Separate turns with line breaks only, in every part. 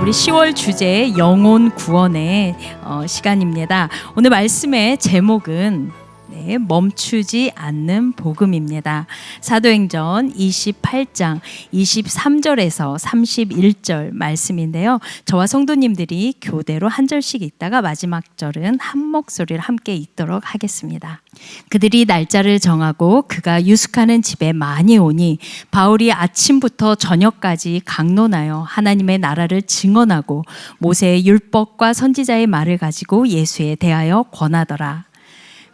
우리 10월 주제 영혼 구원의 시간입니다. 오늘 말씀의 제목은 멈추지 않는 복음입니다. 사도행전 28장 23절에서 31절 말씀인데요. 저와 성도님들이 교대로 한 절씩 읽다가 마지막 절은 한 목소리를 함께 읽도록 하겠습니다. 그들이 날짜를 정하고 그가 유숙하는 집에 많이 오니 바울이 아침부터 저녁까지 강론하여 하나님의 나라를 증언하고 모세의 율법과 선지자의 말을 가지고 예수에 대하여 권하더라.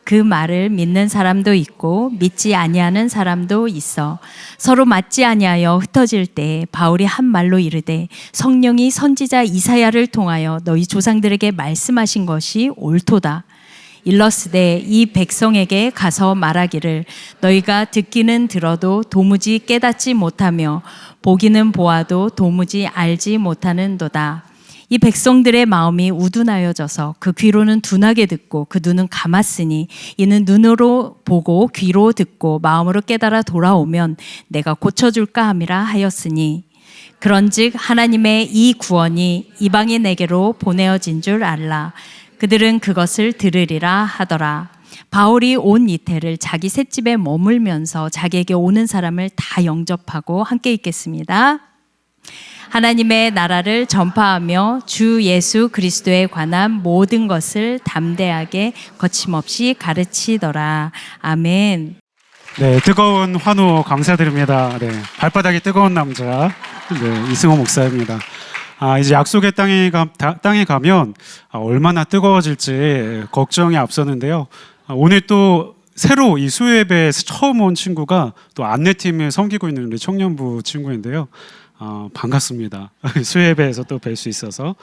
그 말을 믿는 사람도 있고 믿지 아니하는 사람도 있어 서로 맞지 아니하여 흩어질 때 바울이 한 말로 이르되 성령이 선지자 이사야를 통하여 너희 조상들에게 말씀하신 것이 옳도다. 일러스되 이 백성에게 가서 말하기를 너희가 듣기는 들어도 도무지 깨닫지 못하며 보기는 보아도 도무지 알지 못하는도다. 이 백성들의 마음이 우둔하여져서 그 귀로는 둔하게 듣고 그 눈은 감았으니 이는 눈으로 보고 귀로 듣고 마음으로 깨달아 돌아오면 내가 고쳐줄까 함이라 하였으니 그런즉 하나님의 이 구원이 이방인에게로 보내어진 줄 알라. 그들은 그것을 들으리라 하더라. 바울이 온 이태를 자기 셋집에 머물면서 자기에게 오는 사람을 다 영접하고 함께 읽겠습니다. 하나님의 나라를 전파하며 주 예수 그리스도에 관한 모든 것을 담대하게 거침없이 가르치더라. 아멘.
네, 뜨거운 환호 감사드립니다. 네, 발바닥이 뜨거운 남자, 이승호 목사입니다. 이제 약속의 땅에 가면 얼마나 뜨거워질지 걱정이 앞서는데요. 오늘 또 새로 이 수요 예배에서 처음 온 친구가 또 안내팀을 섬기고 있는 우리 청년부 친구인데요. 반갑습니다. 수요 예배에서 또 뵐 수 있어서.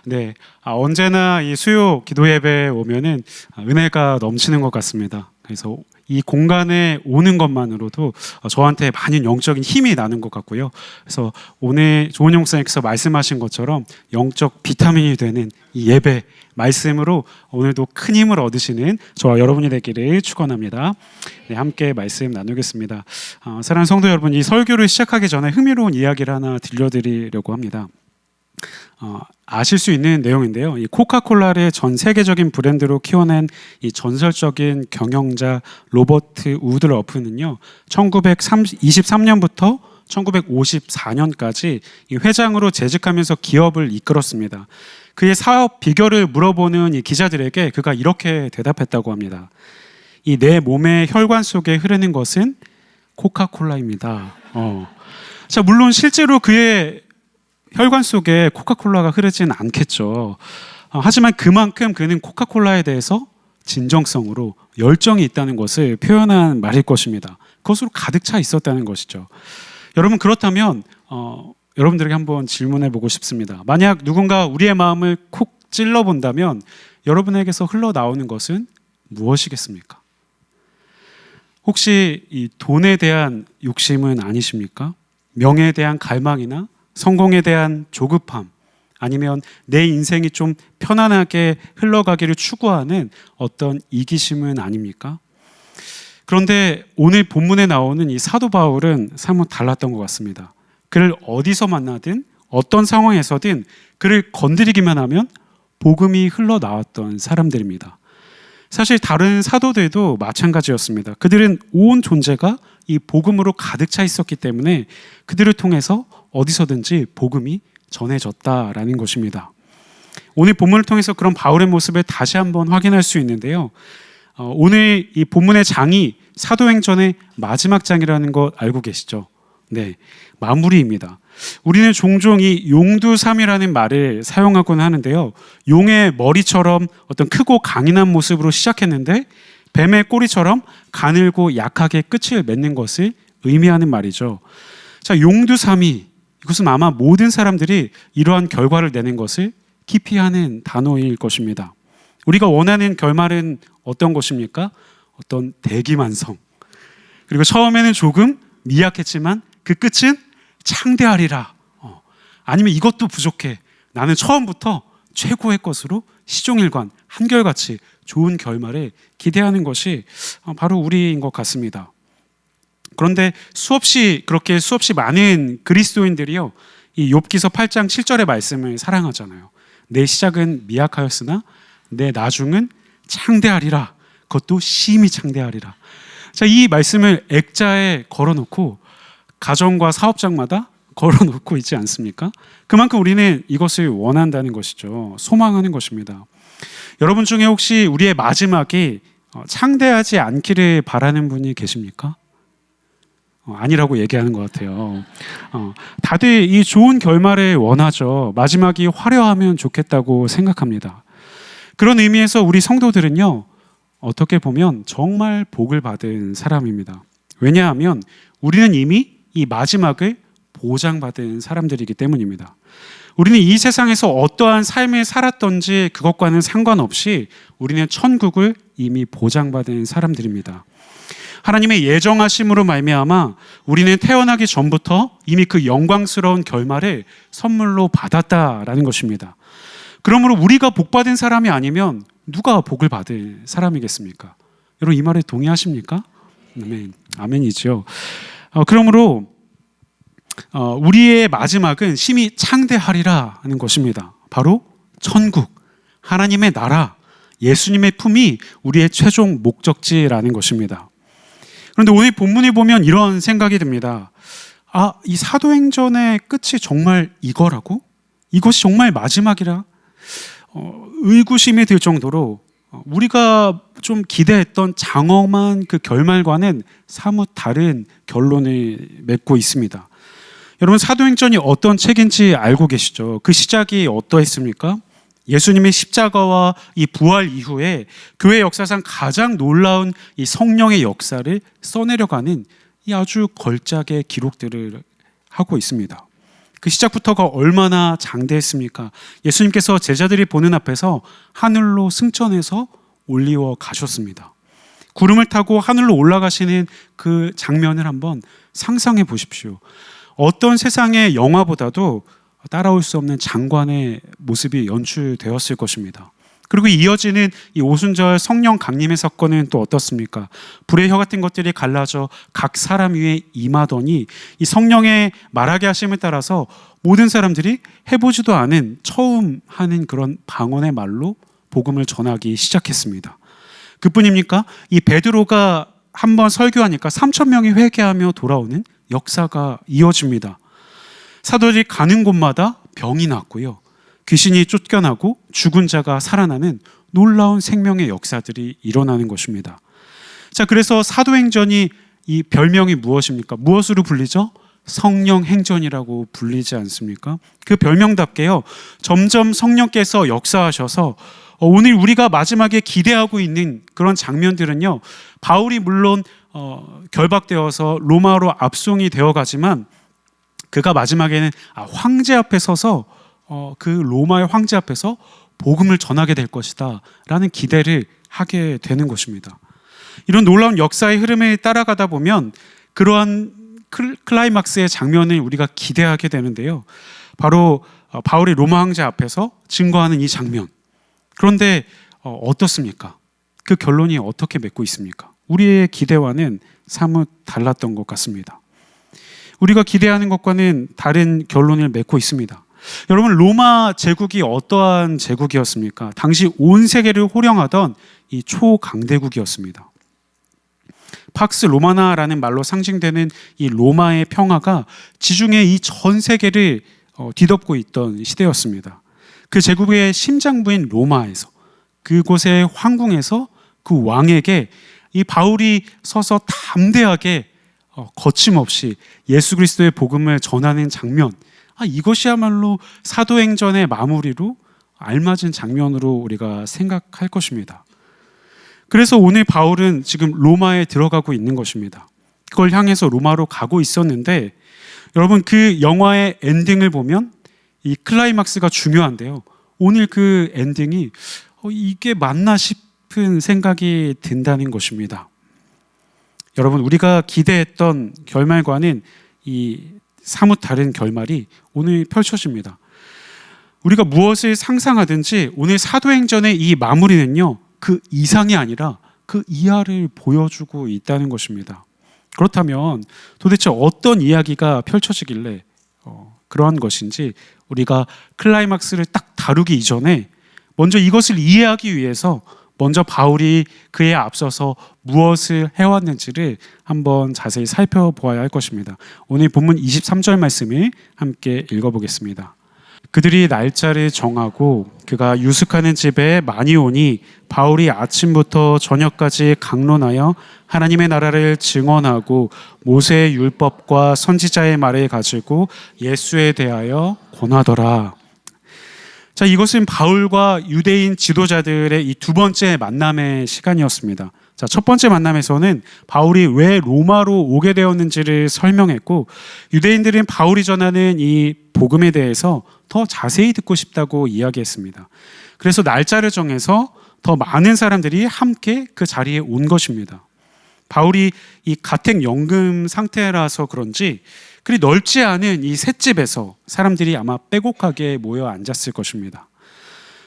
네, 언제나 이 수요 기도 예배에 오면은 은혜가 넘치는 것 같습니다. 그래서 이 공간에 오는 것만으로도 저한테 많은 영적인 힘이 나는 것 같고요. 그래서 오늘 조은영 목사님께서 말씀하신 것처럼 영적 비타민이 되는 이 예배 말씀으로 오늘도 큰 힘을 얻으시는 저와 여러분이 되기를 축원합니다. 네, 함께 말씀 나누겠습니다. 사랑하는 성도 여러분, 이 설교를 시작하기 전에 흥미로운 이야기를 하나 들려드리려고 합니다. 아실 수 있는 내용인데요. 이 코카콜라를 전 세계적인 브랜드로 키워낸 이 전설적인 경영자 로버트 우드러프는요, 1923년부터 1954년까지 이 회장으로 재직하면서 기업을 이끌었습니다. 그의 사업 비결을 물어보는 이 기자들에게 그가 이렇게 대답했다고 합니다. 이 내 몸의 혈관 속에 흐르는 것은 코카콜라입니다. 자, 물론 실제로 그의 혈관 속에 코카콜라가 흐르진 않겠죠. 하지만 그만큼 그는 코카콜라에 대해서 진정성으로 열정이 있다는 것을 표현한 말일 것입니다. 그것으로 가득 차 있었다는 것이죠. 여러분, 그렇다면 여러분들에게 한번 질문해 보고 싶습니다. 만약 누군가 우리의 마음을 콕 찔러본다면 여러분에게서 흘러나오는 것은 무엇이겠습니까? 혹시 이 돈에 대한 욕심은 아니십니까? 명예에 대한 갈망이나 성공에 대한 조급함, 아니면 내 인생이 좀 편안하게 흘러가기를 추구하는 어떤 이기심은 아닙니까? 그런데 오늘 본문에 나오는 이 사도 바울은 사뭇 달랐던 것 같습니다. 그를 어디서 만나든 어떤 상황에서든 그를 건드리기만 하면 복음이 흘러나왔던 사람들입니다. 사실 다른 사도들도 마찬가지였습니다. 그들은 온 존재가 이 복음으로 가득 차 있었기 때문에 그들을 통해서 어디서든지 복음이 전해졌다라는 것입니다. 오늘 본문을 통해서 그런 바울의 모습을 다시 한번 확인할 수 있는데요. 오늘 이 본문의 장이 사도행전의 마지막 장이라는 것 알고 계시죠? 네, 마무리입니다. 우리는 종종 이 용두삼이라는 말을 사용하곤 하는데요. 용의 머리처럼 어떤 크고 강인한 모습으로 시작했는데 뱀의 꼬리처럼 가늘고 약하게 끝을 맺는 것을 의미하는 말이죠. 자, 용두삼이, 이것은 아마 모든 사람들이 이러한 결과를 내는 것을 기피하는 단어일 것입니다. 우리가 원하는 결말은 어떤 것입니까? 어떤 대기만성. 그리고 처음에는 조금 미약했지만 그 끝은 창대하리라. 아니면 이것도 부족해. 나는 처음부터 최고의 것으로 시종일관 한결같이 좋은 결말을 기대하는 것이 바로 우리인 것 같습니다. 그런데 수없이 많은 그리스도인들이요, 이 욥기서 8장 7절의 말씀을 사랑하잖아요. 내 시작은 미약하였으나 내 나중은 창대하리라. 그것도 심히 창대하리라. 자, 이 말씀을 액자에 걸어놓고 가정과 사업장마다 걸어놓고 있지 않습니까? 그만큼 우리는 이것을 원한다는 것이죠. 소망하는 것입니다. 여러분 중에 혹시 우리의 마지막이 창대하지 않기를 바라는 분이 계십니까? 아니라고 얘기하는 것 같아요. 다들 이 좋은 결말을 원하죠. 마지막이 화려하면 좋겠다고 생각합니다. 그런 의미에서 우리 성도들은요, 어떻게 보면 정말 복을 받은 사람입니다. 왜냐하면 우리는 이미 이 마지막을 보장받은 사람들이기 때문입니다. 우리는 이 세상에서 어떠한 삶을 살았던지 그것과는 상관없이 우리는 천국을 이미 보장받은 사람들입니다. 하나님의 예정하심으로 말미암아 우리는 태어나기 전부터 이미 그 영광스러운 결말을 선물로 받았다라는 것입니다. 그러므로 우리가 복받은 사람이 아니면 누가 복을 받을 사람이겠습니까? 여러분 이 말에 동의하십니까? 아멘. 아멘이죠. 그러므로 우리의 마지막은 심히 창대하리라 하는 것입니다. 바로 천국, 하나님의 나라, 예수님의 품이 우리의 최종 목적지라는 것입니다. 그런데 오늘 본문을 보면 이런 생각이 듭니다. 이 사도행전의 끝이 정말 이거라고? 이것이 정말 마지막이라? 의구심이 들 정도로 우리가 좀 기대했던 장엄한 그 결말과는 사뭇 다른 결론을 맺고 있습니다. 여러분 사도행전이 어떤 책인지 알고 계시죠? 그 시작이 어떠했습니까? 예수님의 십자가와 이 부활 이후에 교회 역사상 가장 놀라운 이 성령의 역사를 써내려가는 이 아주 걸작의 기록들을 하고 있습니다. 그 시작부터가 얼마나 장대했습니까? 예수님께서 제자들이 보는 앞에서 하늘로 승천해서 올리워 가셨습니다. 구름을 타고 하늘로 올라가시는 그 장면을 한번 상상해 보십시오. 어떤 세상의 영화보다도 따라올 수 없는 장관의 모습이 연출되었을 것입니다. 그리고 이어지는 이 오순절 성령 강림의 사건은 또 어떻습니까? 불의 혀 같은 것들이 갈라져 각 사람 위에 임하더니 이 성령의 말하게 하심에 따라서 모든 사람들이 해보지도 않은 처음 하는 그런 방언의 말로 복음을 전하기 시작했습니다. 그뿐입니까? 이 베드로가 한번 설교하니까 3,000명이 회개하며 돌아오는 역사가 이어집니다. 사도들이 가는 곳마다 병이 났고요. 귀신이 쫓겨나고 죽은 자가 살아나는 놀라운 생명의 역사들이 일어나는 것입니다. 자, 그래서 사도행전이 이 별명이 무엇입니까? 무엇으로 불리죠? 성령행전이라고 불리지 않습니까? 그 별명답게요. 점점 성령께서 역사하셔서 오늘 우리가 마지막에 기대하고 있는 그런 장면들은요. 바울이 물론 결박되어서 로마로 압송이 되어가지만 그가 마지막에는 황제 앞에 서서 그 로마의 황제 앞에서 복음을 전하게 될 것이다 라는 기대를 하게 되는 것입니다. 이런 놀라운 역사의 흐름을 따라가다 보면 그러한 클라이막스의 장면을 우리가 기대하게 되는데요. 바로 바울이 로마 황제 앞에서 증거하는 이 장면. 그런데 어떻습니까? 그 결론이 어떻게 맺고 있습니까? 우리의 기대와는 사뭇 달랐던 것 같습니다. 우리가 기대하는 것과는 다른 결론을 맺고 있습니다. 여러분 로마 제국이 어떠한 제국이었습니까? 당시 온 세계를 호령하던 이 초강대국이었습니다. 팍스 로마나라는 말로 상징되는 이 로마의 평화가 지중해 이 전 세계를 뒤덮고 있던 시대였습니다. 그 제국의 심장부인 로마에서 그곳의 황궁에서 그 왕에게 이 바울이 서서 담대하게 거침없이 예수 그리스도의 복음을 전하는 장면, 이것이야말로 사도행전의 마무리로 알맞은 장면으로 우리가 생각할 것입니다. 그래서 오늘 바울은 지금 로마에 들어가고 있는 것입니다. 그걸 향해서 로마로 가고 있었는데 여러분 그 영화의 엔딩을 보면 이 클라이막스가 중요한데요. 오늘 그 엔딩이 이게 맞나 싶은 생각이 든다는 것입니다. 여러분 우리가 기대했던 결말과는 이 사뭇 다른 결말이 오늘 펼쳐집니다. 우리가 무엇을 상상하든지 오늘 사도행전의 이 마무리는요, 그 이상이 아니라 그 이하를 보여주고 있다는 것입니다. 그렇다면 도대체 어떤 이야기가 펼쳐지길래 그러한 것인지 우리가 클라이막스를 딱 다루기 이전에 먼저 이것을 이해하기 위해서 먼저 바울이 그에 앞서서 무엇을 해왔는지를 한번 자세히 살펴보아야 할 것입니다. 오늘 본문 23절 말씀을 함께 읽어보겠습니다. 그들이 날짜를 정하고 그가 유숙하는 집에 많이 오니 바울이 아침부터 저녁까지 강론하여 하나님의 나라를 증언하고 모세의 율법과 선지자의 말을 가지고 예수에 대하여 권하더라. 자, 이것은 바울과 유대인 지도자들의 이 두 번째 만남의 시간이었습니다. 자, 첫 번째 만남에서는 바울이 왜 로마로 오게 되었는지를 설명했고, 유대인들은 바울이 전하는 이 복음에 대해서 더 자세히 듣고 싶다고 이야기했습니다. 그래서 날짜를 정해서 더 많은 사람들이 함께 그 자리에 온 것입니다. 바울이 이 가택 연금 상태라서 그런지 그리 넓지 않은 이 셋집에서 사람들이 아마 빼곡하게 모여 앉았을 것입니다.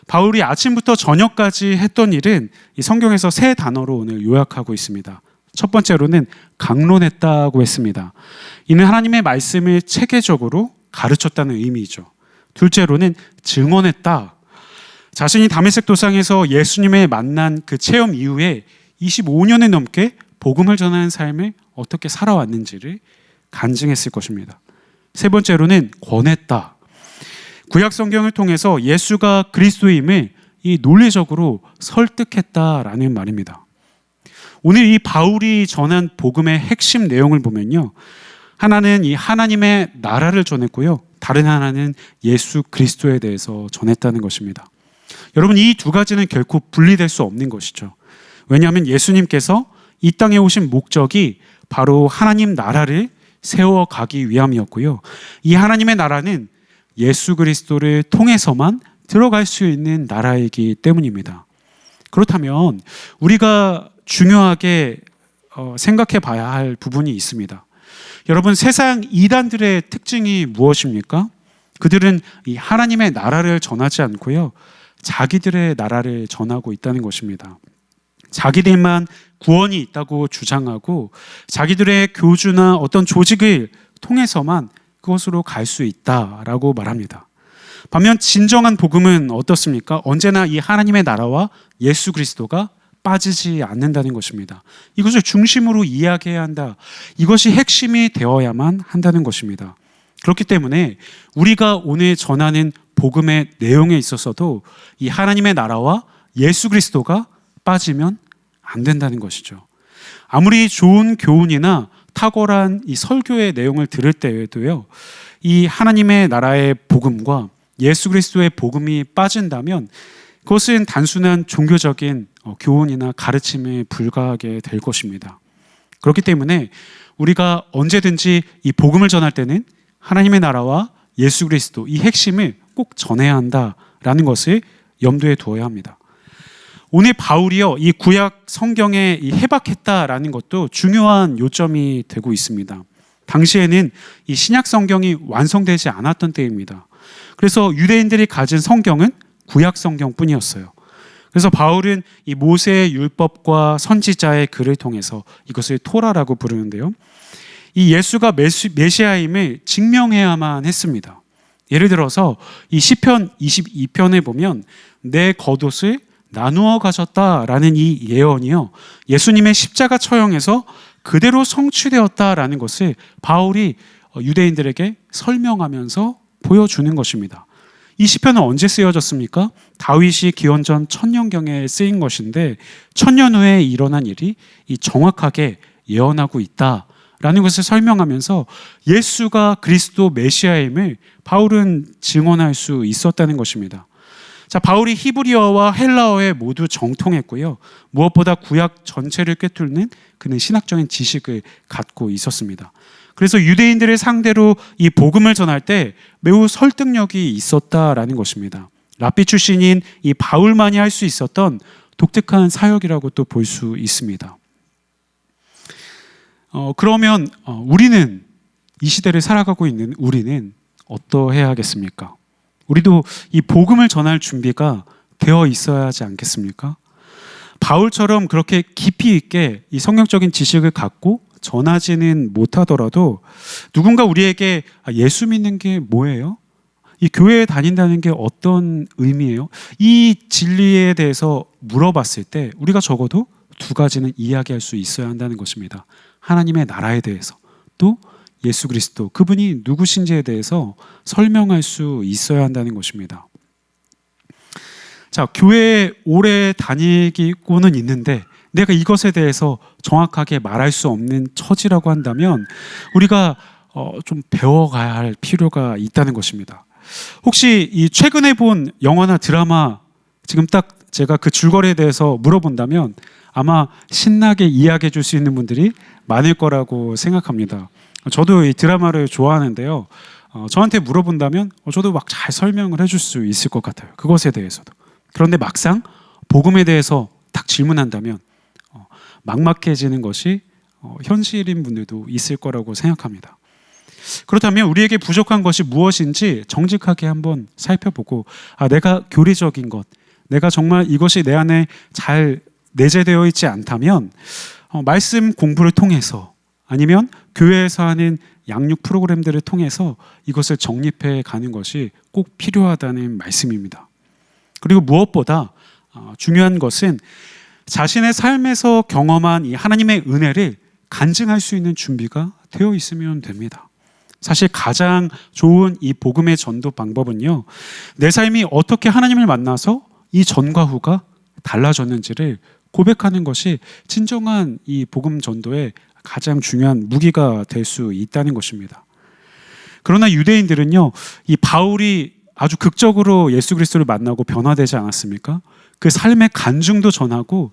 바울이 아침부터 저녁까지 했던 일은 이 성경에서 세 단어로 오늘 요약하고 있습니다. 첫 번째로는 강론했다고 했습니다. 이는 하나님의 말씀을 체계적으로 가르쳤다는 의미이죠. 둘째로는 증언했다. 자신이 다메섹 도상에서 예수님을 만난 그 체험 이후에 25년을 넘게 복음을 전하는 삶을 어떻게 살아왔는지를 간증했을 것입니다. 세 번째로는 권했다. 구약 성경을 통해서 예수가 그리스도임을 이 논리적으로 설득했다라는 말입니다. 오늘 이 바울이 전한 복음의 핵심 내용을 보면요, 하나는 이 하나님의 나라를 전했고요, 다른 하나는 예수 그리스도에 대해서 전했다는 것입니다. 여러분, 이 두 가지는 결코 분리될 수 없는 것이죠. 왜냐하면 예수님께서 이 땅에 오신 목적이 바로 하나님 나라를 세워가기 위함이었고요, 이 하나님의 나라는 예수 그리스도를 통해서만 들어갈 수 있는 나라이기 때문입니다. 그렇다면 우리가 중요하게 생각해 봐야 할 부분이 있습니다. 여러분, 세상 이단들의 특징이 무엇입니까? 그들은 이 하나님의 나라를 전하지 않고요, 자기들의 나라를 전하고 있다는 것입니다. 자기들만 구원이 있다고 주장하고 자기들의 교주나 어떤 조직을 통해서만 그것으로 갈 수 있다라고 말합니다. 반면 진정한 복음은 어떻습니까? 언제나 이 하나님의 나라와 예수 그리스도가 빠지지 않는다는 것입니다. 이것을 중심으로 이야기해야 한다. 이것이 핵심이 되어야만 한다는 것입니다. 그렇기 때문에 우리가 오늘 전하는 복음의 내용에 있어서도 이 하나님의 나라와 예수 그리스도가 빠지면 안 된다는 것이죠. 아무리 좋은 교훈이나 탁월한 이 설교의 내용을 들을 때에도요, 이 하나님의 나라의 복음과 예수 그리스도의 복음이 빠진다면 그것은 단순한 종교적인 교훈이나 가르침에 불과하게 될 것입니다. 그렇기 때문에 우리가 언제든지 이 복음을 전할 때는 하나님의 나라와 예수 그리스도, 이 핵심을 꼭 전해야 한다라는 것을 염두에 두어야 합니다. 오늘 바울이요, 이 구약 성경에 이 해박했다라는 것도 중요한 요점이 되고 있습니다. 당시에는 이 신약 성경이 완성되지 않았던 때입니다. 그래서 유대인들이 가진 성경은 구약 성경뿐이었어요. 그래서 바울은 이 모세의 율법과 선지자의 글을 통해서 이것을 토라라고 부르는데요, 이 예수가 메시아임을 증명해야만 했습니다. 예를 들어서 이 시편 22편에 보면 내 겉옷을 나누어 가졌다라는 이 예언이요, 예수님의 십자가 처형에서 그대로 성취되었다라는 것을 바울이 유대인들에게 설명하면서 보여주는 것입니다. 이 시편은 언제 쓰여졌습니까? 다윗이 기원전 1000년경에 쓰인 것인데 1000년 후에 일어난 일이 이 정확하게 예언하고 있다라는 것을 설명하면서 예수가 그리스도 메시아임을 바울은 증언할 수 있었다는 것입니다. 자, 바울이 히브리어와 헬라어에 모두 정통했고요, 무엇보다 구약 전체를 꿰뚫는 그는 신학적인 지식을 갖고 있었습니다. 그래서 유대인들을 상대로 이 복음을 전할 때 매우 설득력이 있었다라는 것입니다. 랍비 출신인 이 바울만이 할 수 있었던 독특한 사역이라고 또 볼 수 있습니다. 그러면 우리는, 이 시대를 살아가고 있는 우리는 어떠해야 하겠습니까? 우리도 이 복음을 전할 준비가 되어 있어야 하지 않겠습니까? 바울처럼 그렇게 깊이 있게 이 성경적인 지식을 갖고 전하지는 못하더라도 누군가 우리에게 예수 믿는 게 뭐예요? 이 교회에 다닌다는 게 어떤 의미예요? 이 진리에 대해서 물어봤을 때 우리가 적어도 두 가지는 이야기할 수 있어야 한다는 것입니다. 하나님의 나라에 대해서, 또 예수 그리스도 그분이 누구신지에 대해서 설명할 수 있어야 한다는 것입니다. 자, 교회에 오래 다니고는 있는데 내가 이것에 대해서 정확하게 말할 수 없는 처지라고 한다면 우리가 좀 배워가야 할 필요가 있다는 것입니다. 혹시 이 최근에 본 영화나 드라마 지금 딱 제가 그 줄거리에 대해서 물어본다면 아마 신나게 이야기해 줄 수 있는 분들이 많을 거라고 생각합니다. 저도 이 드라마를 좋아하는데요. 저한테 물어본다면 저도 막 잘 설명을 해줄 수 있을 것 같아요. 그것에 대해서도. 그런데 막상 복음에 대해서 딱 질문한다면 막막해지는 것이 현실인 분들도 있을 거라고 생각합니다. 그렇다면 우리에게 부족한 것이 무엇인지 정직하게 한번 살펴보고 내가 교리적인 것, 내가 정말 이것이 내 안에 잘 내재되어 있지 않다면 말씀 공부를 통해서 아니면 교회에서 하는 양육 프로그램들을 통해서 이것을 정립해 가는 것이 꼭 필요하다는 말씀입니다. 그리고 무엇보다 중요한 것은 자신의 삶에서 경험한 이 하나님의 은혜를 간증할 수 있는 준비가 되어 있으면 됩니다. 사실 가장 좋은 이 복음의 전도 방법은요, 내 삶이 어떻게 하나님을 만나서 이 전과 후가 달라졌는지를 고백하는 것이 진정한 이 복음 전도의 가장 중요한 무기가 될 수 있다는 것입니다. 그러나 유대인들은요, 이 바울이 아주 극적으로 예수 그리스도를 만나고 변화되지 않았습니까? 그 삶의 간증도 전하고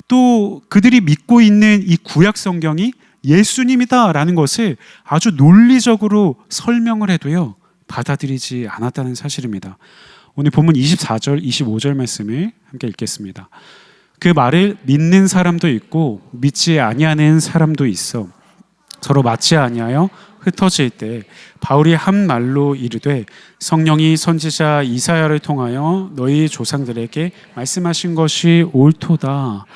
또 그들이 믿고 있는 이 구약 성경이 예수님이다라는 것을 아주 논리적으로 설명을 해도요, 받아들이지 않았다는 사실입니다. 오늘 본문 24절, 25절 말씀을 함께 읽겠습니다. 그 말을 믿는 사람도 있고 믿지 아니하는 사람도 있어. 서로 맞지 아니하여 흩어질 때 바울이 한 말로 이르되 성령이 선지자 이사야를 통하여 너희 조상들에게 말씀하신 것이 옳도다.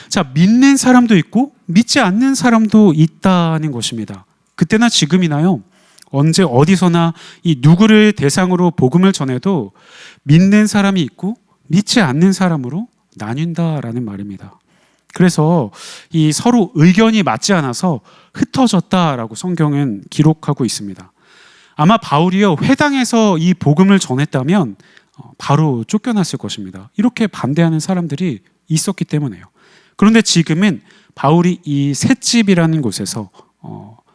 자, 믿는 사람도 있고 믿지 않는 사람도 있다는 것입니다. 그때나 지금이나요, 언제 어디서나 이 누구를 대상으로 복음을 전해도 믿는 사람이 있고 믿지 않는 사람으로 나뉜다라는 말입니다. 그래서 이 서로 의견이 맞지 않아서 흩어졌다라고 성경은 기록하고 있습니다. 아마 바울이요, 회당에서 이 복음을 전했다면 바로 쫓겨났을 것입니다. 이렇게 반대하는 사람들이 있었기 때문에요. 그런데 지금은 바울이 이 셋집이라는 곳에서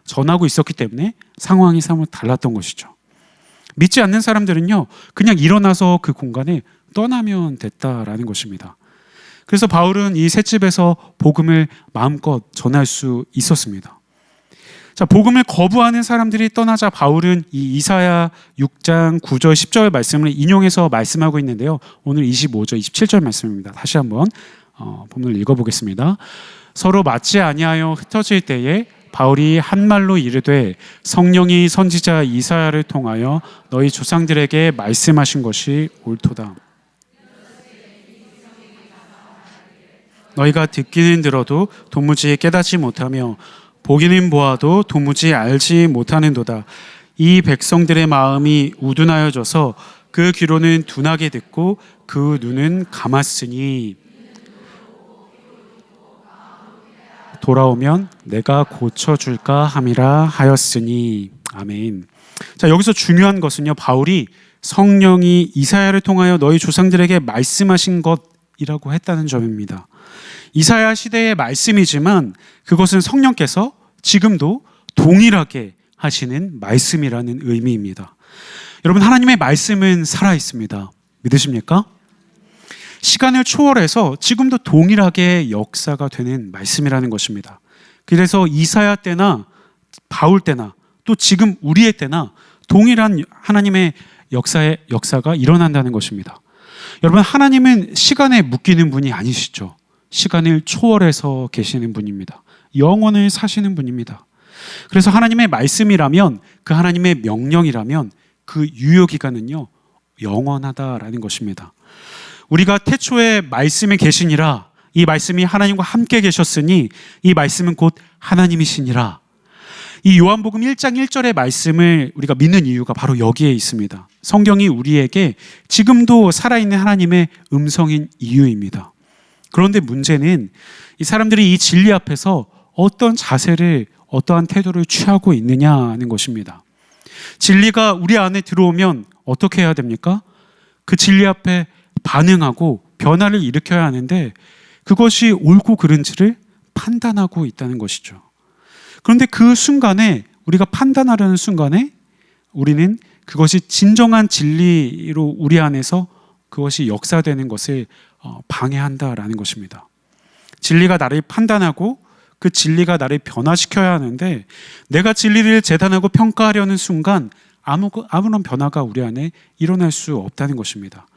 전하고 있었기 때문에 상황이 사뭇 달랐던 것이죠. 믿지 않는 사람들은요, 그냥 일어나서 그 공간에 떠나면 됐다라는 것입니다. 그래서 바울은 이 셋집에서 복음을 마음껏 전할 수 있었습니다. 자, 복음을 거부하는 사람들이 떠나자 바울은 이 이사야 6장 9절 10절 말씀을 인용해서 말씀하고 있는데요. 오늘 25절 27절 말씀입니다. 다시 한번 본문을 읽어보겠습니다. 서로 맞지 아니하여 흩어질 때에 바울이 한 말로 이르되 성령이 선지자 이사야를 통하여 너희 조상들에게 말씀하신 것이 옳도다. 너희가 듣기는 들어도 도무지 깨닫지 못하며 보기는 보아도 도무지 알지 못하는도다. 이 백성들의 마음이 우둔하여져서 그 귀로는 둔하게 듣고 그 눈은 감았으니 돌아오면 내가 고쳐줄까 함이라 하였으니. 아멘. 자, 여기서 중요한 것은요, 바울이 성령이 이사야를 통하여 너희 조상들에게 말씀하신 것이라고 했다는 점입니다. 이사야 시대의 말씀이지만 그것은 성령께서 지금도 동일하게 하시는 말씀이라는 의미입니다. 여러분, 하나님의 말씀은 살아있습니다. 믿으십니까? 시간을 초월해서 지금도 동일하게 역사가 되는 말씀이라는 것입니다. 그래서 이사야 때나 바울 때나 또 지금 우리의 때나 동일한 하나님의 역사가 일어난다는 것입니다. 여러분, 하나님은 시간에 묶이는 분이 아니시죠. 시간을 초월해서 계시는 분입니다. 영원을 사시는 분입니다. 그래서 하나님의 말씀이라면, 그 하나님의 명령이라면 그 유효기간은요, 영원하다라는 것입니다. 우리가 태초에 말씀에 계시니라 이 말씀이 하나님과 함께 계셨으니 이 말씀은 곧 하나님이시니라. 이 요한복음 1장 1절의 말씀을 우리가 믿는 이유가 바로 여기에 있습니다. 성경이 우리에게 지금도 살아있는 하나님의 음성인 이유입니다. 그런데 문제는 이 사람들이 이 진리 앞에서 어떤 자세를, 어떠한 태도를 취하고 있느냐는 것입니다. 진리가 우리 안에 들어오면 어떻게 해야 됩니까? 그 진리 앞에 반응하고 변화를 일으켜야 하는데 그것이 옳고 그른지를 판단하고 있다는 것이죠. 그런데 그 순간에, 우리가 판단하려는 순간에 우리는 그것이 진정한 진리로 우리 안에서 그것이 역사되는 것을 방해한다라는 것입니다. 진리가 나를 판단하고 그 진리가 나를 변화시켜야 하는데 내가 진리를 재단하고 평가하려는 순간 아무런 변화가 우리 안에 일어날 수 없다는 것입니다.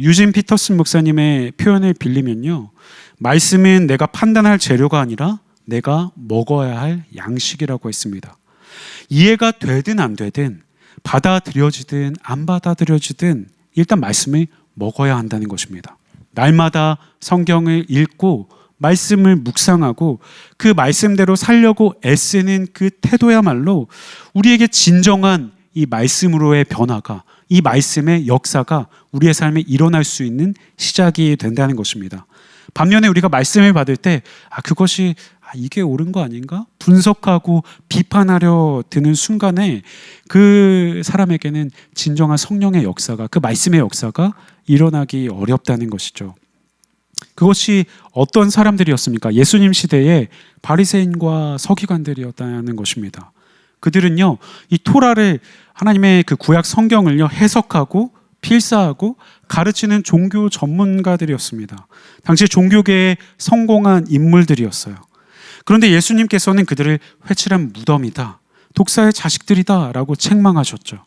유진 피터슨 목사님의 표현을 빌리면요, 말씀은 내가 판단할 재료가 아니라 내가 먹어야 할 양식이라고 했습니다. 이해가 되든 안 되든, 받아들여지든 안 받아들여지든 일단 말씀을 먹어야 한다는 것입니다. 날마다 성경을 읽고 말씀을 묵상하고 그 말씀대로 살려고 애쓰는 그 태도야말로 우리에게 진정한 이 말씀으로의 변화가, 이 말씀의 역사가 우리의 삶에 일어날 수 있는 시작이 된다는 것입니다. 반면에 우리가 말씀을 받을 때 그것이 이게 옳은 거 아닌가? 분석하고 비판하려 드는 순간에 그 사람에게는 진정한 성령의 역사가, 그 말씀의 역사가 일어나기 어렵다는 것이죠. 그것이 어떤 사람들이었습니까? 예수님 시대의 바리새인과 서기관들이었다는 것입니다. 그들은요, 이 토라를, 하나님의 그 구약 성경을요 해석하고 필사하고 가르치는 종교 전문가들이었습니다. 당시 종교계에 성공한 인물들이었어요. 그런데 예수님께서는 그들을 회칠한 무덤이다, 독사의 자식들이다 라고 책망하셨죠.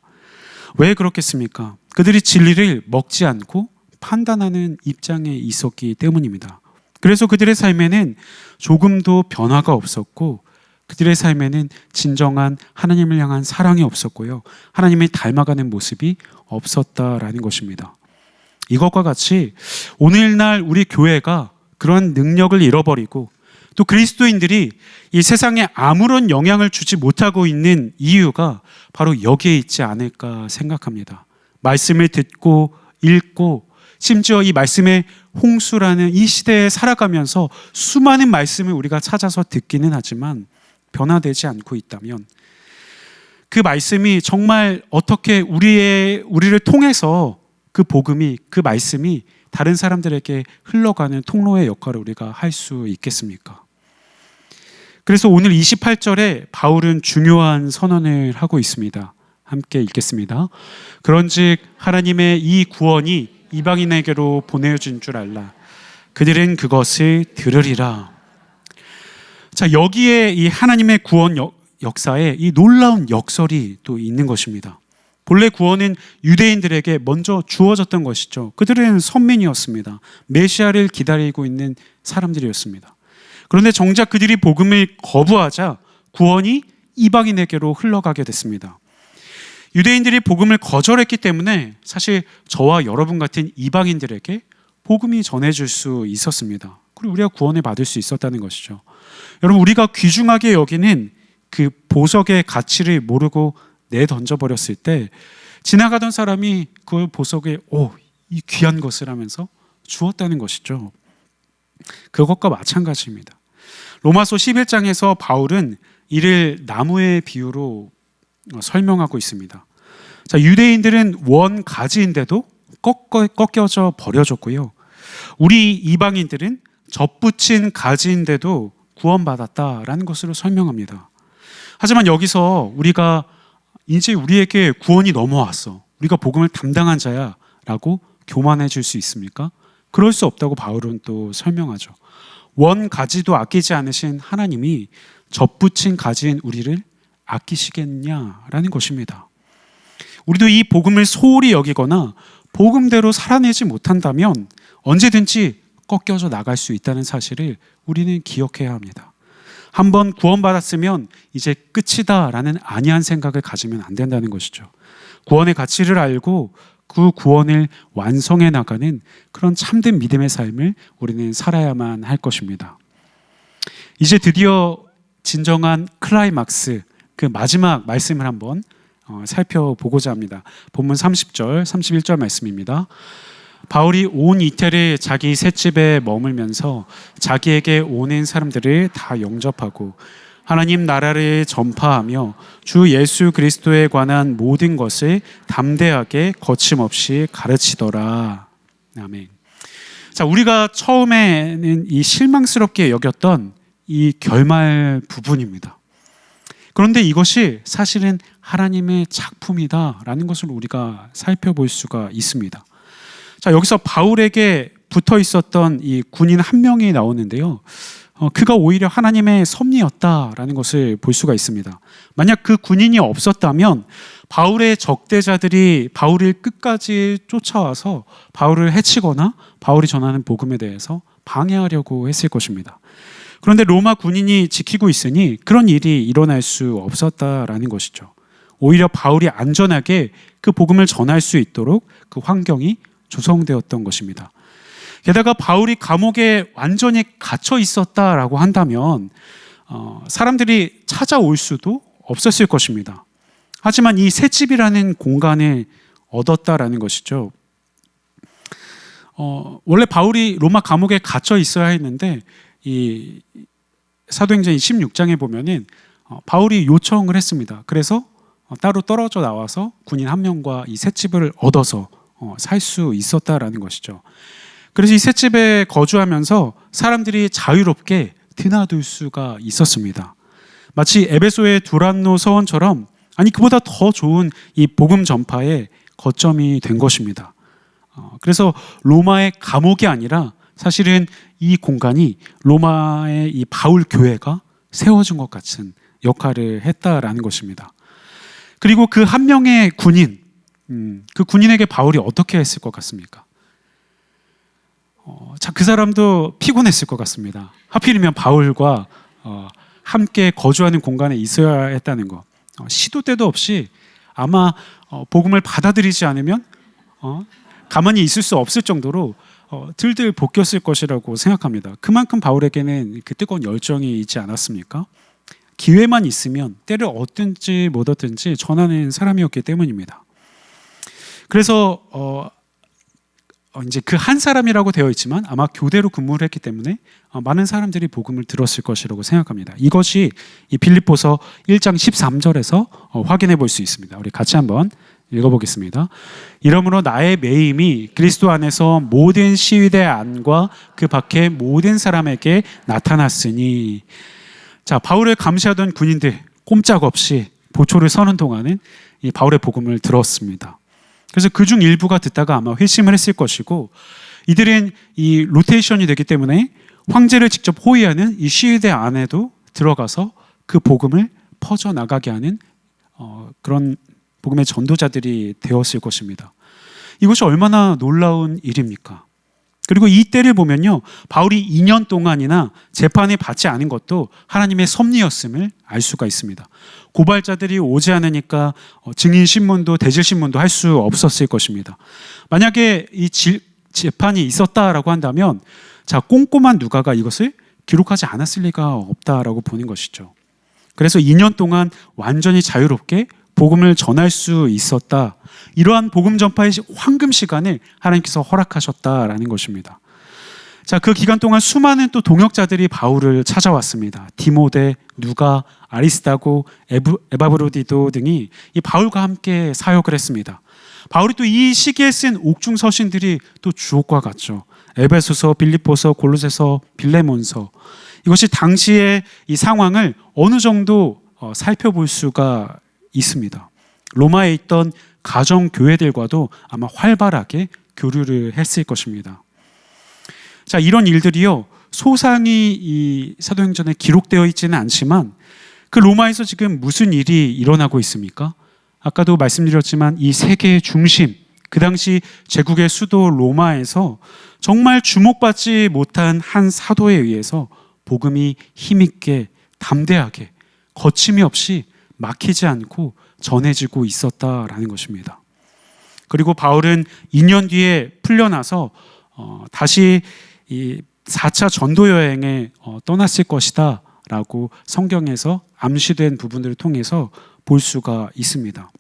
왜 그렇겠습니까? 그들이 진리를 먹지 않고 판단하는 입장에 있었기 때문입니다. 그래서 그들의 삶에는 조금도 변화가 없었고 그들의 삶에는 진정한 하나님을 향한 사랑이 없었고요, 하나님을 닮아가는 모습이 없었다라는 것입니다. 이것과 같이 오늘날 우리 교회가 그러한 능력을 잃어버리고 또 그리스도인들이 이 세상에 아무런 영향을 주지 못하고 있는 이유가 바로 여기에 있지 않을까 생각합니다. 말씀을 듣고 읽고 심지어 이 말씀의 홍수라는 이 시대에 살아가면서 수많은 말씀을 우리가 찾아서 듣기는 하지만 변화되지 않고 있다면 그 말씀이 정말 어떻게 우리를 통해서 그 복음이, 그 말씀이 다른 사람들에게 흘러가는 통로의 역할을 우리가 할 수 있겠습니까? 그래서 오늘 28절에 바울은 중요한 선언을 하고 있습니다. 함께 읽겠습니다. 그런즉 하나님의 이 구원이 이방인에게로 보내어진 줄 알라. 그들은 그것을 들으리라. 자, 여기에 이 하나님의 구원 역사에 이 놀라운 역설이 또 있는 것입니다. 본래 구원은 유대인들에게 먼저 주어졌던 것이죠. 그들은 선민이었습니다. 메시아를 기다리고 있는 사람들이었습니다. 그런데 정작 그들이 복음을 거부하자 구원이 이방인에게로 흘러가게 됐습니다. 유대인들이 복음을 거절했기 때문에 사실 저와 여러분 같은 이방인들에게 복음이 전해질 수 있었습니다. 그리고 우리가 구원을 받을 수 있었다는 것이죠. 여러분, 우리가 귀중하게 여기는 그 보석의 가치를 모르고 내던져버렸을 때 지나가던 사람이 그 보석에 이 귀한 것을 하면서 주었다는 것이죠. 그것과 마찬가지입니다. 로마서 11장에서 바울은 이를 나무의 비유로 설명하고 있습니다. 자, 유대인들은 원 가지인데도 꺾여져 버려졌고요, 우리 이방인들은 접붙인 가지인데도 구원받았다라는 것으로 설명합니다. 하지만 여기서 우리가 이제 우리에게 구원이 넘어왔어, 우리가 복음을 담당한 자야 라고 교만해질 수 있습니까? 그럴 수 없다고 바울은 또 설명하죠. 원 가지도 아끼지 않으신 하나님이 접붙인 가지인 우리를 아끼시겠냐라는 것입니다. 우리도 이 복음을 소홀히 여기거나 복음대로 살아내지 못한다면 언제든지 꺾여져 나갈 수 있다는 사실을 우리는 기억해야 합니다. 한번 구원받았으면 이제 끝이다라는 안이한 생각을 가지면 안 된다는 것이죠. 구원의 가치를 알고 그 구원을 완성해 나가는 그런 참된 믿음의 삶을 우리는 살아야만 할 것입니다. 이제 드디어 진정한 클라이막스, 그 마지막 말씀을 한번 살펴보고자 합니다. 본문 30절, 31절 말씀입니다. 바울이 온 이태리 자기 셋집에 머물면서 자기에게 오는 사람들을 다 영접하고 하나님 나라를 전파하며 주 예수 그리스도에 관한 모든 것을 담대하게 거침없이 가르치더라. 아멘. 자, 우리가 처음에는 이 실망스럽게 여겼던 이 결말 부분입니다. 그런데 이것이 사실은 하나님의 작품이다라는 것을 우리가 살펴볼 수가 있습니다. 자, 여기서 바울에게 붙어 있었던 이 군인 한 명이 나오는데요. 그가 오히려 하나님의 섭리였다라는 것을 볼 수가 있습니다. 만약 그 군인이 없었다면 바울의 적대자들이 바울을 끝까지 쫓아와서 바울을 해치거나 바울이 전하는 복음에 대해서 방해하려고 했을 것입니다. 그런데 로마 군인이 지키고 있으니 그런 일이 일어날 수 없었다라는 것이죠. 오히려 바울이 안전하게 그 복음을 전할 수 있도록 그 환경이 조성되었던 것입니다. 게다가 바울이 감옥에 완전히 갇혀 있었다라고 한다면 사람들이 찾아올 수도 없었을 것입니다. 하지만 이 셋집이라는 공간을 얻었다라는 것이죠. 원래 바울이 로마 감옥에 갇혀 있어야 했는데 이 사도행전 16장에 보면은 바울이 요청을 했습니다. 그래서 따로 떨어져 나와서 군인 한 명과 이 셋집을 얻어서 살 수 있었다라는 것이죠. 그래서 이 셋집에 거주하면서 사람들이 자유롭게 드나들 수가 있었습니다. 마치 에베소의 두란노 서원처럼 아니 그보다 더 좋은 이 복음 전파의 거점이 된 것입니다. 그래서 로마의 감옥이 아니라 사실은 이 공간이 로마의 이 바울 교회가 세워진 것 같은 역할을 했다라는 것입니다. 그리고 그 한 명의 군인, 그 군인에게 바울이 어떻게 했을 것 같습니까? 그 사람도 피곤했을 것 같습니다. 하필이면 바울과 함께 거주하는 공간에 있어야 했다는 것. 시도 때도 없이 아마 복음을 받아들이지 않으면 가만히 있을 수 없을 정도로 들들 볶였을 것이라고 생각합니다. 그만큼 바울에게는 그 뜨거운 열정이 있지 않았습니까? 기회만 있으면 때를 얻든지 못 얻든지 전하는 사람이었기 때문입니다. 그래서 이제 그 한 사람이라고 되어 있지만 아마 교대로 근무를 했기 때문에 많은 사람들이 복음을 들었을 것이라고 생각합니다. 이것이 이 빌립보서 1장 13절에서 확인해 볼 수 있습니다. 우리 같이 한번 읽어보겠습니다. 이러므로 나의 매임이 그리스도 안에서 모든 시위대 안과 그 밖의 모든 사람에게 나타났으니. 자, 바울을 감시하던 군인들 꼼짝없이 보초를 서는 동안은 이 바울의 복음을 들었습니다. 그래서 그중 일부가 듣다가 아마 회심을 했을 것이고, 이들은 이 로테이션이 되기 때문에 황제를 직접 호위하는 이 시위대 안에도 들어가서 그 복음을 퍼져나가게 하는 그런 복음의 전도자들이 되었을 것입니다. 이것이 얼마나 놀라운 일입니까? 그리고 이 때를 보면요, 바울이 2년 동안이나 재판을 받지 않은 것도 하나님의 섭리였음을 알 수가 있습니다. 고발자들이 오지 않으니까 증인 신문도 대질 신문도 할 수 없었을 것입니다. 만약에 이 재판이 있었다라고 한다면, 자, 꼼꼼한 누가가 이것을 기록하지 않았을 리가 없다라고 보는 것이죠. 그래서 2년 동안 완전히 자유롭게 복음을 전할 수 있었다. 이러한 복음 전파의 황금 시간을 하나님께서 허락하셨다라는 것입니다. 자, 그 기간 동안 수많은 또 동역자들이 바울을 찾아왔습니다. 디모데, 누가, 아리스다고, 에바브로디도 등이 이 바울과 함께 사역을 했습니다. 바울이 또 이 시기에 쓴 옥중 서신들이 또 주옥과 같죠. 에베소서, 빌립보서, 골로새서, 빌레몬서. 이것이 당시의 이 상황을 어느 정도 살펴볼 수가 있습니다. 로마에 있던 가정 교회들과도 아마 활발하게 교류를 했을 것입니다. 자, 이런 일들이요, 소상히 이 사도행전에 기록되어 있지는 않지만 그 로마에서 지금 무슨 일이 일어나고 있습니까? 아까도 말씀드렸지만 이 세계의 중심, 그 당시 제국의 수도 로마에서 정말 주목받지 못한 한 사도에 의해서 복음이 힘있게 담대하게 거침이 없이 막히지 않고 전해지고 있었다라는 것입니다. 그리고 바울은 2년 뒤에 풀려나서 다시 이 4차 전도 여행에 떠났을 것이다 라고 성경에서 암시된 부분들을 통해서 볼 수가 있습니다.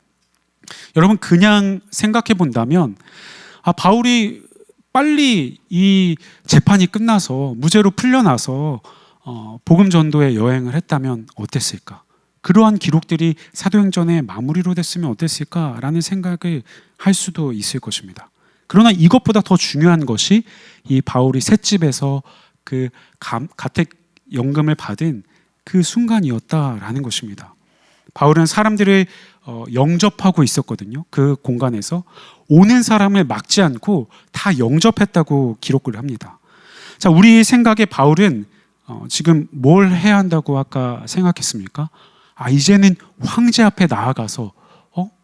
여러분, 그냥 생각해 본다면 바울이 빨리 이 재판이 끝나서 무죄로 풀려나서 복음 전도의 여행을 했다면 어땠을까? 그러한 기록들이 사도행전의 마무리로 됐으면 어땠을까라는 생각을 할 수도 있을 것입니다. 그러나 이것보다 더 중요한 것이 이 바울이 셋집에서 그 가택 연금을 받은 그 순간이었다라는 것입니다. 바울은 사람들을 영접하고 있었거든요. 그 공간에서 오는 사람을 막지 않고 다 영접했다고 기록을 합니다. 자, 우리 생각에 바울은 지금 뭘 해야 한다고 아까 생각했습니까? 이제는 황제 앞에 나아가서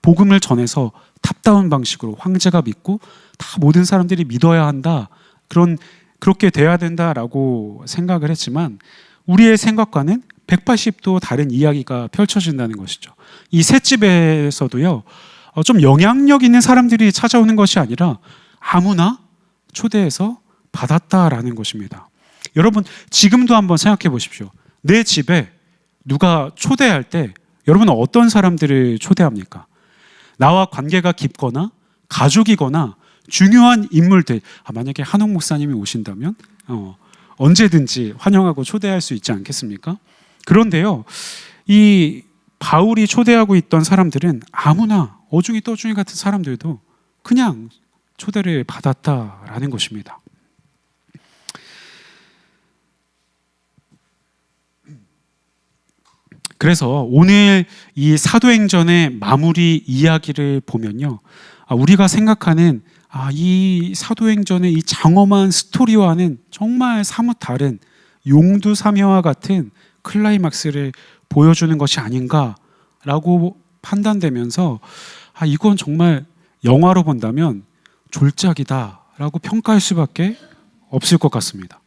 복음을 전해서 탑다운 방식으로 황제가 믿고 다 모든 사람들이 믿어야 한다. 그렇게 돼야 된다라고 생각을 했지만 우리의 생각과는 180도 다른 이야기가 펼쳐진다는 것이죠. 이 셋집에서도요, 좀 영향력 있는 사람들이 찾아오는 것이 아니라 아무나 초대해서 받았다라는 것입니다. 여러분, 지금도 한번 생각해 보십시오. 내 집에 누가 초대할 때 여러분은 어떤 사람들을 초대합니까? 나와 관계가 깊거나 가족이거나 중요한 인물들, 만약에 한옥 목사님이 오신다면 언제든지 환영하고 초대할 수 있지 않겠습니까? 그런데요, 이 바울이 초대하고 있던 사람들은 아무나 어중이 떠중이 같은 사람들도 그냥 초대를 받았다라는 것입니다. 그래서 오늘 이 사도행전의 마무리 이야기를 보면요, 우리가 생각하는 이 사도행전의 이 장엄한 스토리와는 정말 사뭇 다른 용두사미와 같은 클라이막스를 보여주는 것이 아닌가라고 판단되면서 이건 정말 영화로 본다면 졸작이다라고 평가할 수밖에 없을 것 같습니다.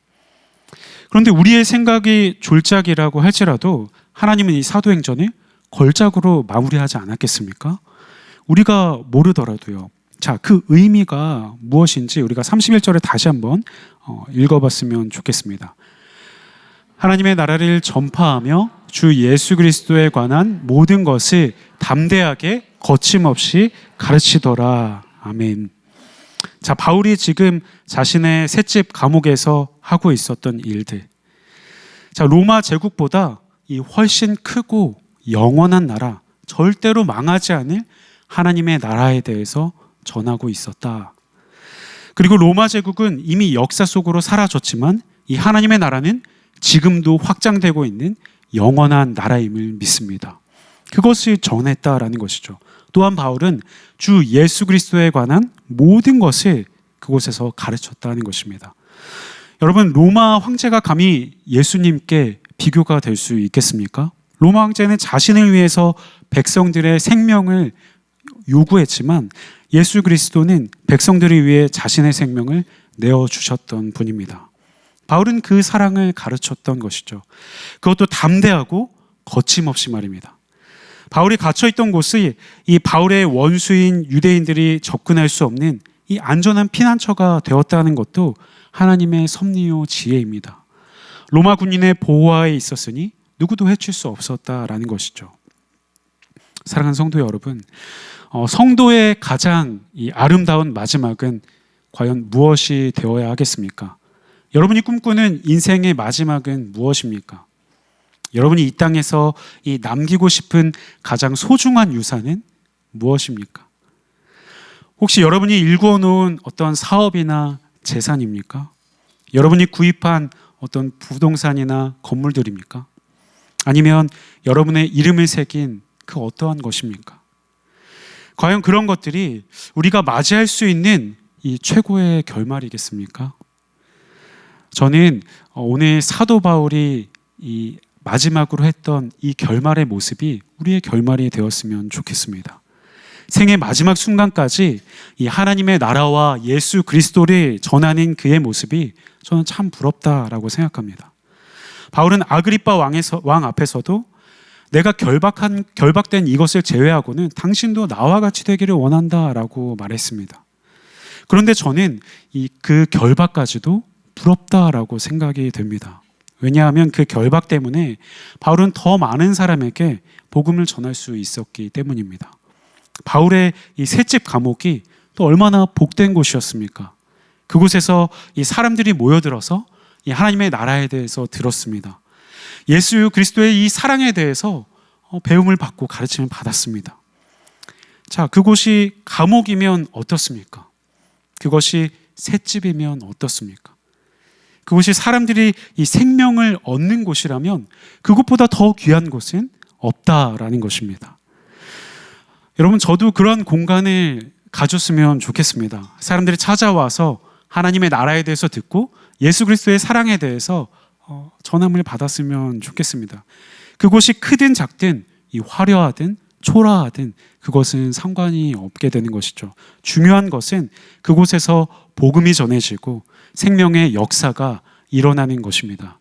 그런데 우리의 생각이 졸작이라고 할지라도 하나님은 이 사도행전을 걸작으로 마무리하지 않았겠습니까? 우리가 모르더라도요. 자, 그 의미가 무엇인지 우리가 31절에 다시 한번 읽어봤으면 좋겠습니다. 하나님의 나라를 전파하며 주 예수 그리스도에 관한 모든 것을 담대하게 거침없이 가르치더라. 아멘. 자, 바울이 지금 자신의 셋집 감옥에서 하고 있었던 일들. 자, 로마 제국보다 이 훨씬 크고 영원한 나라, 절대로 망하지 않을 하나님의 나라에 대해서 전하고 있었다. 그리고 로마 제국은 이미 역사 속으로 사라졌지만 이 하나님의 나라는 지금도 확장되고 있는 영원한 나라임을 믿습니다. 그것을 전했다라는 것이죠. 또한 바울은 주 예수 그리스도에 관한 모든 것을 그곳에서 가르쳤다는 것입니다. 여러분, 로마 황제가 감히 예수님께 비교가 될 수 있겠습니까? 로마 황제는 자신을 위해서 백성들의 생명을 요구했지만 예수 그리스도는 백성들을 위해 자신의 생명을 내어주셨던 분입니다. 바울은 그 사랑을 가르쳤던 것이죠. 그것도 담대하고 거침없이 말입니다. 바울이 갇혀있던 곳이 이 바울의 원수인 유대인들이 접근할 수 없는 이 안전한 피난처가 되었다는 것도 하나님의 섭리요 지혜입니다. 로마 군인의 보호하에 있었으니 누구도 해칠 수 없었다라는 것이죠. 사랑하는 성도 여러분, 성도의 가장 이 아름다운 마지막은 과연 무엇이 되어야 하겠습니까? 여러분이 꿈꾸는 인생의 마지막은 무엇입니까? 여러분이 이 땅에서 이 남기고 싶은 가장 소중한 유산은 무엇입니까? 혹시 여러분이 일구어 놓은 어떤 사업이나 재산입니까? 여러분이 구입한 어떤 부동산이나 건물들입니까? 아니면 여러분의 이름을 새긴 그 어떠한 것입니까? 과연 그런 것들이 우리가 맞이할 수 있는 이 최고의 결말이겠습니까? 저는 오늘 사도 바울이 이 마지막으로 했던 이 결말의 모습이 우리의 결말이 되었으면 좋겠습니다. 생의 마지막 순간까지 이 하나님의 나라와 예수 그리스도를 전하는 그의 모습이 저는 참 부럽다라고 생각합니다. 바울은 아그리빠 왕 앞에서도 내가 결박된 이것을 제외하고는 당신도 나와 같이 되기를 원한다라고 말했습니다. 그런데 저는 그 결박까지도 부럽다라고 생각이 됩니다. 왜냐하면 그 결박 때문에 바울은 더 많은 사람에게 복음을 전할 수 있었기 때문입니다. 바울의 이 셋집 감옥이 또 얼마나 복된 곳이었습니까? 그곳에서 이 사람들이 모여들어서 이 하나님의 나라에 대해서 들었습니다. 예수 그리스도의 이 사랑에 대해서 배움을 받고 가르침을 받았습니다. 자, 그곳이 감옥이면 어떻습니까? 그것이 셋집이면 어떻습니까? 그곳이 사람들이 이 생명을 얻는 곳이라면 그곳보다 더 귀한 곳은 없다라는 것입니다. 여러분, 저도 그런 공간을 가졌으면 좋겠습니다. 사람들이 찾아와서 하나님의 나라에 대해서 듣고 예수 그리스도의 사랑에 대해서 전함을 받았으면 좋겠습니다. 그곳이 크든 작든 이 화려하든 초라하든 그것은 상관이 없게 되는 것이죠. 중요한 것은 그곳에서 복음이 전해지고 생명의 역사가 일어나는 것입니다.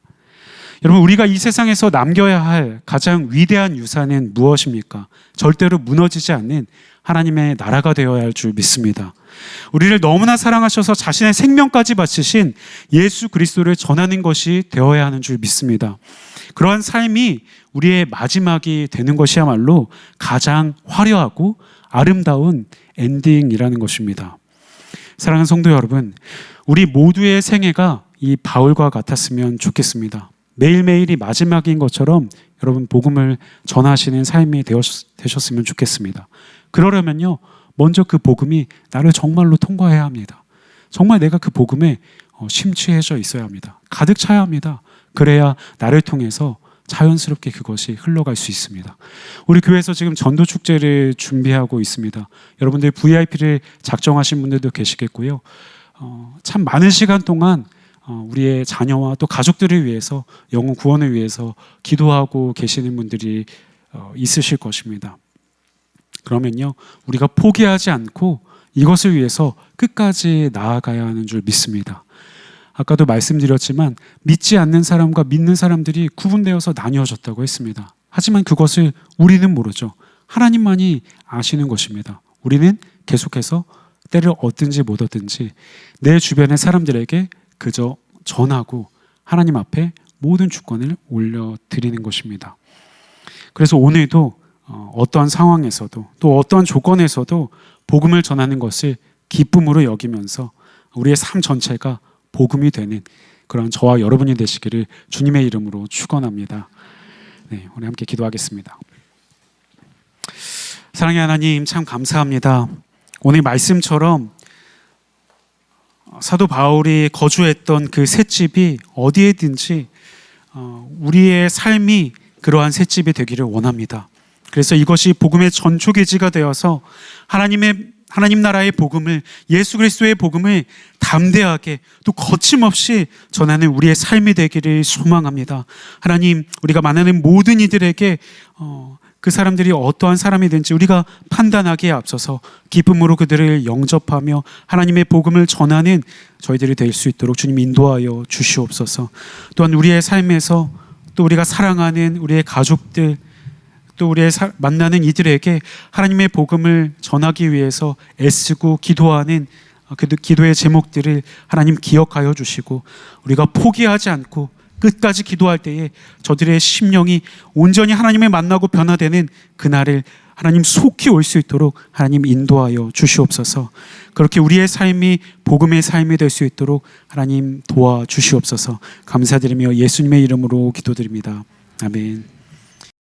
여러분, 우리가 이 세상에서 남겨야 할 가장 위대한 유산은 무엇입니까? 절대로 무너지지 않는 하나님의 나라가 되어야 할 줄 믿습니다. 우리를 너무나 사랑하셔서 자신의 생명까지 바치신 예수 그리스도를 전하는 것이 되어야 하는 줄 믿습니다. 그러한 삶이 우리의 마지막이 되는 것이야말로 가장 화려하고 아름다운 엔딩이라는 것입니다. 사랑하는 성도 여러분, 우리 모두의 생애가 이 바울과 같았으면 좋겠습니다. 매일매일이 마지막인 것처럼 여러분 복음을 전하시는 삶이 되셨으면 좋겠습니다. 그러려면요, 먼저 그 복음이 나를 정말로 통과해야 합니다. 정말 내가 그 복음에 심취해져 있어야 합니다. 가득 차야 합니다. 그래야 나를 통해서 자연스럽게 그것이 흘러갈 수 있습니다. 우리 교회에서 지금 전도 축제를 준비하고 있습니다. 여러분들 VIP를 작정하신 분들도 계시겠고요. 참 많은 시간 동안 우리의 자녀와 또 가족들을 위해서 영혼 구원을 위해서 기도하고 계시는 분들이 있으실 것입니다. 그러면요, 우리가 포기하지 않고 이것을 위해서 끝까지 나아가야 하는 줄 믿습니다. 아까도 말씀드렸지만 믿지 않는 사람과 믿는 사람들이 구분되어서 나뉘어졌다고 했습니다. 하지만 그것을 우리는 모르죠. 하나님만이 아시는 것입니다. 우리는 계속해서 때를 얻든지 못 얻든지 내 주변의 사람들에게 그저 전하고 하나님 앞에 모든 주권을 올려드리는 것입니다. 그래서 오늘도 어떠한 상황에서도 또 어떠한 조건에서도 복음을 전하는 것을 기쁨으로 여기면서 우리의 삶 전체가 복음이 되는 그런 저와 여러분이 되시기를 주님의 이름으로 축원합니다. 네, 우리 함께 기도하겠습니다. 사랑의 하나님, 참 감사합니다. 오늘 말씀처럼 사도 바울이 거주했던 그 셋집이 어디에든지 우리의 삶이 그러한 셋집이 되기를 원합니다. 그래서 이것이 복음의 전초기지가 되어서 하나님 나라의 복음을, 예수 그리스도의 복음을 담대하게 또 거침없이 전하는 우리의 삶이 되기를 소망합니다. 하나님, 우리가 만나는 모든 이들에게 그 사람들이 어떠한 사람이든지 우리가 판단하기에 앞서서 기쁨으로 그들을 영접하며 하나님의 복음을 전하는 저희들이 될 수 있도록 주님 인도하여 주시옵소서. 또한 우리의 삶에서 또 우리가 사랑하는 우리의 가족들, 또 우리의 만나는 이들에게 하나님의 복음을 전하기 위해서 애쓰고 기도하는 그 기도의 제목들을 하나님 기억하여 주시고, 우리가 포기하지 않고 끝까지 기도할 때에 저들의 심령이 온전히 하나님을 만나고 변화되는 그날을 하나님 속히 올 수 있도록 하나님 인도하여 주시옵소서. 그렇게 우리의 삶이 복음의 삶이 될 수 있도록 하나님 도와주시옵소서. 감사드리며 예수님의 이름으로 기도드립니다. 아멘.